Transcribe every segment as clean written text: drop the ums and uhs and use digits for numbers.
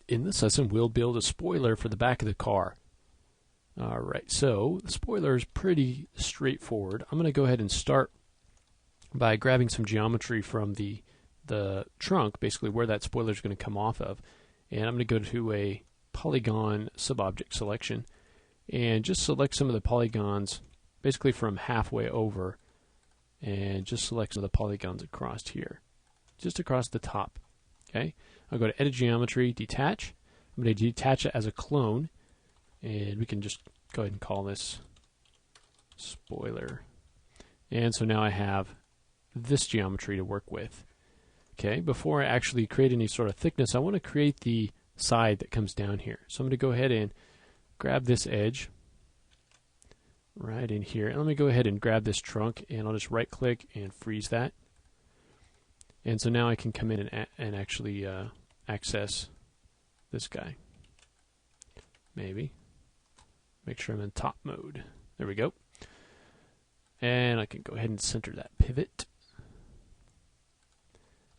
In this lesson, we'll build a spoiler for the back of the car. Alright, so the spoiler is pretty straightforward. I'm going to go ahead and start by grabbing some geometry from the trunk, basically where that spoiler is going to come off of. And I'm going to go to a polygon subobject selection and just select some of the polygons basically from halfway over, and just select some of the polygons across here, just across the top. Okay, I'll go to Edit Geometry, Detach. I'm going to detach it as a clone, and we can just go ahead and call this spoiler. And so now I have this geometry to work with. Okay, before I actually create any sort of thickness, I want to create the side that comes down here. So I'm going to go ahead and grab this edge right in here. And let me go ahead and grab this trunk, and I'll just right click and freeze that. And so now I can come in and actually access this guy. Maybe. Make sure I'm in top mode. There we go. And I can go ahead and center that pivot.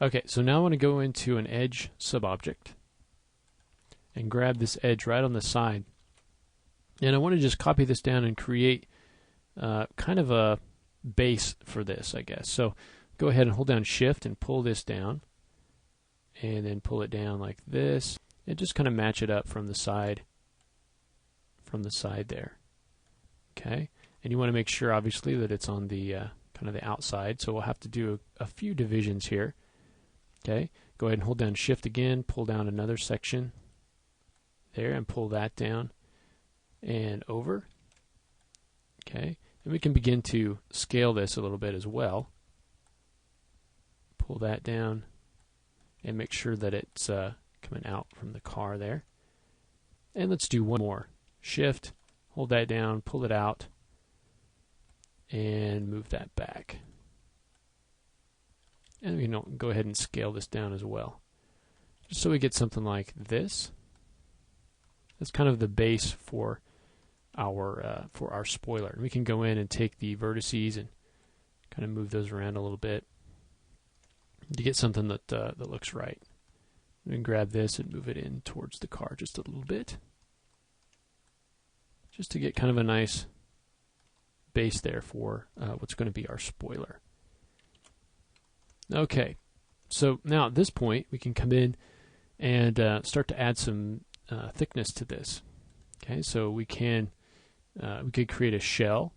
Okay, so now I want to go into an edge subobject and grab this edge right on the side. And I want to just copy this down and create kind of a base for this, I guess. So go ahead and hold down Shift and pull this down, and then pull it down like this, and just kind of match it up from the side there. Okay, and you want to make sure, obviously, that it's on the kind of the outside. So we'll have to do a few divisions here. Okay, go ahead and hold down Shift again, pull down another section there, and pull that down and over. Okay, and we can begin to scale this a little bit as well. Pull that down and make sure that it's coming out from the car there. And let's do one more. Shift, hold that down, pull it out, and move that back. And we can go ahead and scale this down as well, just so we get something like this. That's kind of the base for our spoiler. And we can go in and take the vertices and kind of move those around a little bit to get something that looks right. We can grab this and move it in towards the car just a little bit, just to get kind of a nice base there for what's going to be our spoiler. Okay, so now at this point we can come in and start to add some thickness to this. Okay, so we could create a shell.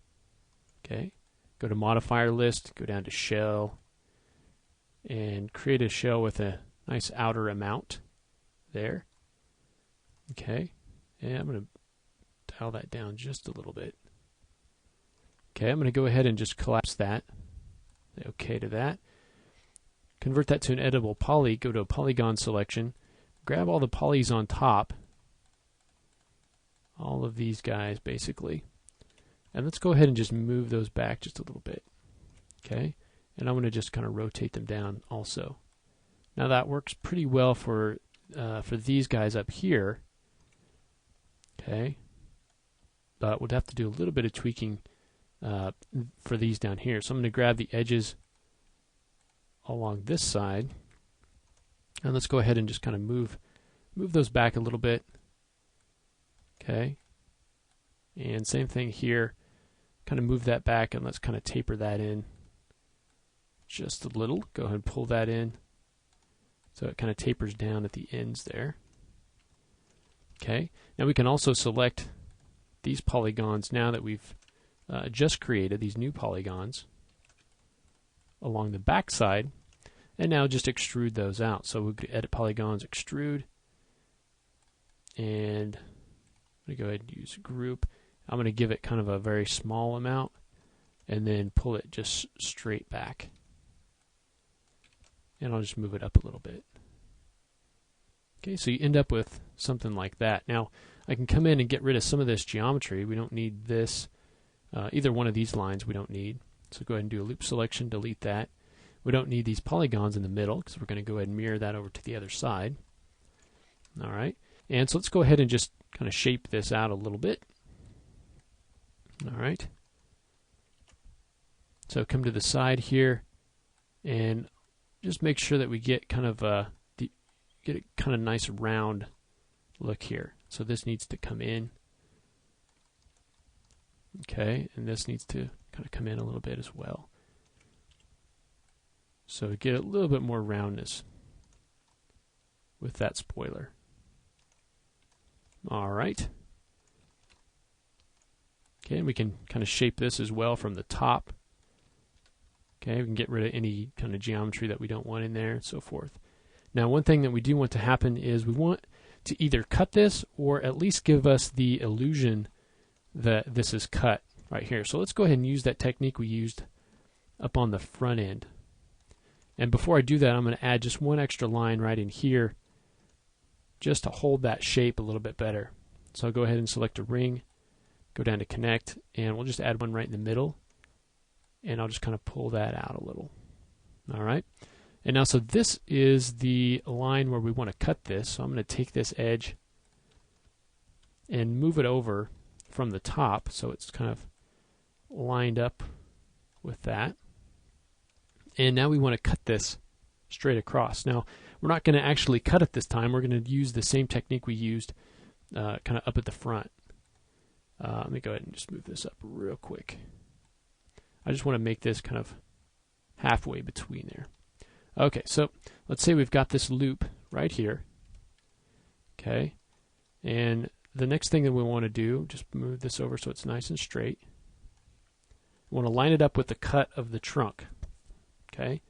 Okay, go to Modifier List, go down to Shell, and create a shell with a nice outer amount there. Okay, and I'm going to dial that down just a little bit. Okay, I'm going to go ahead and just collapse that. Say OK to that. Convert that to an editable poly. Go to a polygon selection. Grab all the polys on top. All of these guys, basically. And let's go ahead and just move those back just a little bit. Okay, and I'm going to just kind of rotate them down also. Now that works pretty well for these guys up here. Okay, but we'll have to do a little bit of tweaking for these down here. So I'm going to grab the edges along this side, and let's go ahead and just kind of move those back a little bit. Okay, and same thing here, kind of move that back, and let's kind of taper that in just a little. Go ahead and pull that in so it kind of tapers down at the ends there. Okay, now we can also select these polygons now that we've just created, these new polygons along the back side, and now just extrude those out. So we'll edit polygons, extrude, and I'm going to go ahead and use group. I'm going to give it kind of a very small amount and then pull it just straight back. And I'll just move it up a little bit. Okay, so you end up with something like that. Now, I can come in and get rid of some of this geometry. We don't need this. Either one of these lines we don't need. So go ahead and do a loop selection, delete that. We don't need these polygons in the middle because we're going to go ahead and mirror that over to the other side. All right, and so let's go ahead and just kind of shape this out a little bit. All right. So come to the side here and just make sure that we get kind of get it kind of nice round look here. So this needs to come in. Okay, and this needs to kind of come in a little bit as well. So get a little bit more roundness with that spoiler. All right. Okay, and we can kind of shape this as well from the top. Okay, we can get rid of any kind of geometry that we don't want in there and so forth. Now, one thing that we do want to happen is we want to either cut this or at least give us the illusion that this is cut right here. So let's go ahead and use that technique we used up on the front end. And before I do that, I'm going to add just one extra line right in here just to hold that shape a little bit better. So I'll go ahead and select a ring, go down to connect, and we'll just add one right in the middle. And I'll just kind of pull that out a little. All right. And now, so this is the line where we want to cut this. So I'm going to take this edge and move it over from the top so it's kind of lined up with that. And now we want to cut this straight across. Now, we're not going to actually cut it this time. We're going to use the same technique we used kind of up at the front. Let me go ahead and just move this up real quick. I just want to make this kind of halfway between there. Okay, so let's say we've got this loop right here. Okay, and the next thing that we want to do, just move this over so it's nice and straight. We want to line it up with the cut of the trunk. Okay,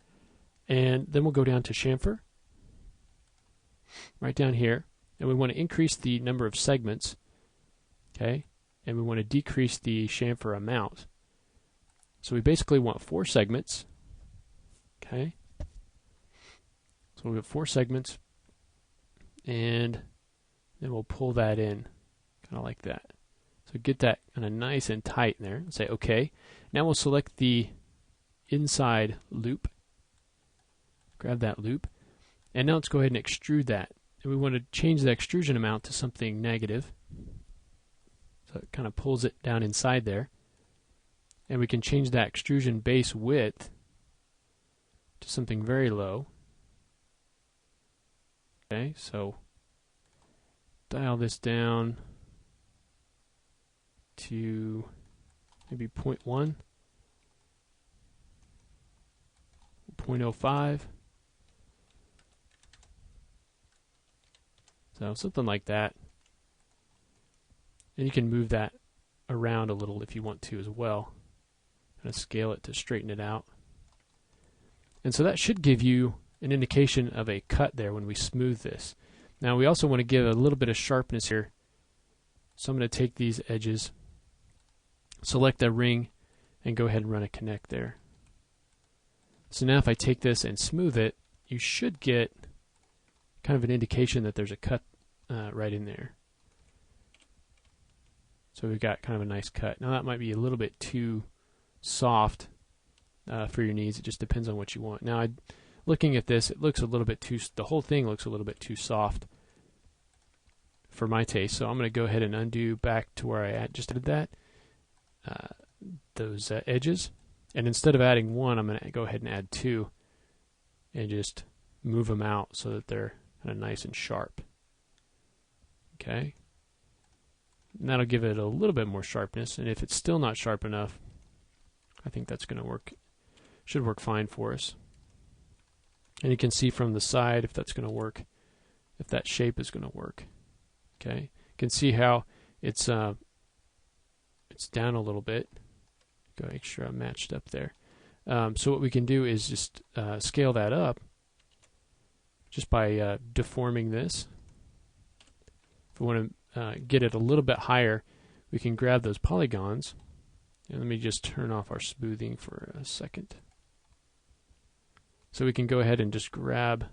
and then we'll go down to chamfer, right down here, and we want to increase the number of segments. Okay, and we want to decrease the chamfer amount. So we basically want 4 segments. Okay. So we have 4 segments, and then we'll pull that in, kind of like that. So get that kind of nice and tight in there, and say OK. Now we'll select the inside loop. Grab that loop, and now let's go ahead and extrude that. And we want to change the extrusion amount to something negative. So it kind of pulls it down inside there. And we can change that extrusion base width to something very low. Okay, so dial this down to maybe 0.1, 0.05. So something like that. And you can move that around a little if you want to as well. Kind of scale it to straighten it out. And so that should give you an indication of a cut there when we smooth this. Now we also want to give a little bit of sharpness here. So I'm going to take these edges, select the ring, and go ahead and run a connect there. So now if I take this and smooth it, you should get kind of an indication that there's a cut right in there. So we've got kind of a nice cut. Now that might be a little bit too soft for your needs. It just depends on what you want. Now, looking at this, it looks a little bit too, the whole thing looks a little bit too soft for my taste. So I'm going to go ahead and undo back to where I just did that, those edges. And instead of adding 1, I'm going to go ahead and add 2 and just move them out so that they're kind of nice and sharp. Okay. And that'll give it a little bit more sharpness. And if it's still not sharp enough, I think that's going to work, should work fine for us. And you can see from the side if that's going to work, if that shape is going to work. Okay, you can see how it's down a little bit. Go make sure I'm matched up there. So what we can do is just scale that up just by deforming this. If we want to get it a little bit higher, we can grab those polygons. And let me just turn off our smoothing for a second. So we can go ahead and just grab,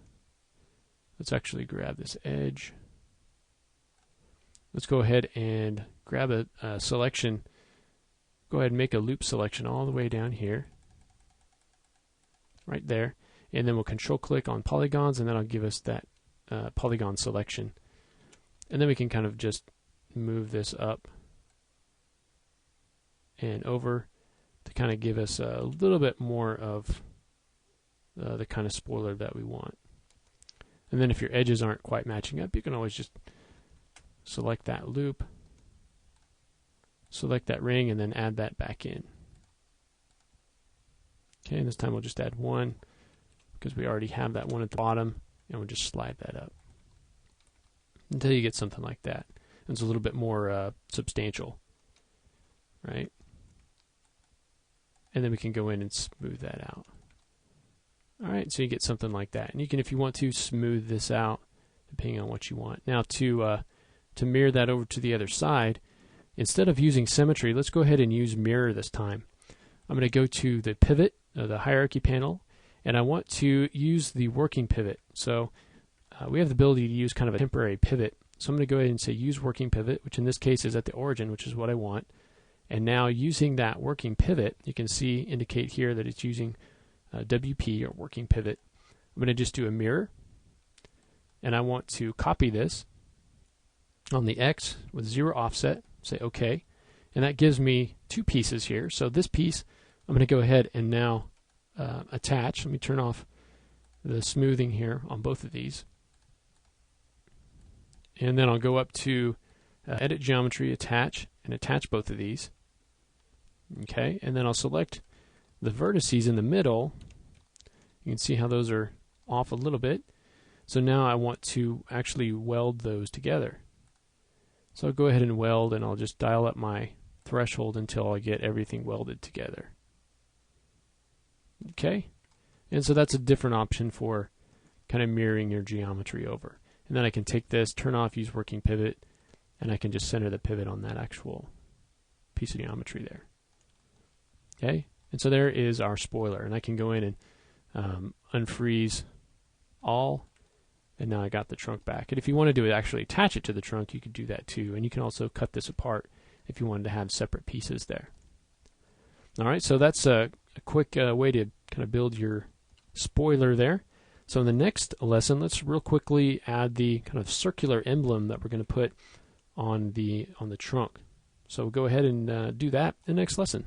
let's actually grab this edge. Let's go ahead and grab a selection. Go ahead and make a loop selection all the way down here. Right there. And then we'll control click on polygons, and that'll give us that polygon selection. And then we can kind of just move this up and over to kind of give us a little bit more of the kind of spoiler that we want. And then if your edges aren't quite matching up, you can always just select that loop, select that ring, and then add that back in. Okay, and this time we'll just add one because we already have that one at the bottom, and we'll just slide that up until you get something like that. It's a little bit more substantial, right? And then we can go in and smooth that out. All right, so you get something like that. And you can, if you want to, smooth this out depending on what you want. Now to mirror that over to the other side, instead of using symmetry, let's go ahead and use mirror this time. I'm going to go to the pivot, the hierarchy panel, and I want to use the working pivot. So we have the ability to use kind of a temporary pivot. So I'm going to go ahead and say use working pivot, which in this case is at the origin, which is what I want. And now using that working pivot, you can see indicate here that it's using WP or working pivot. I'm going to just do a mirror, and I want to copy this on the X with 0 offset, say OK, and that gives me two pieces here. So this piece I'm going to go ahead and now attach. Let me turn off the smoothing here on both of these, and then I'll go up to Edit Geometry, Attach, and attach both of these. Okay, and then I'll select the vertices in the middle. You can see how those are off a little bit. So now I want to actually weld those together. So I'll go ahead and weld, and I'll just dial up my threshold until I get everything welded together. Okay, and so that's a different option for kind of mirroring your geometry over. And then I can take this, turn off use working pivot, and I can just center the pivot on that actual piece of geometry there. Okay, and so there is our spoiler, and I can go in and unfreeze all, and now I got the trunk back. And if you wanted to actually attach it to the trunk, you could do that too, and you can also cut this apart if you wanted to have separate pieces there. All right, so that's a quick way to kind of build your spoiler there. So in the next lesson, let's real quickly add the kind of circular emblem that we're going to put on the trunk. So we'll go ahead and do that in the next lesson.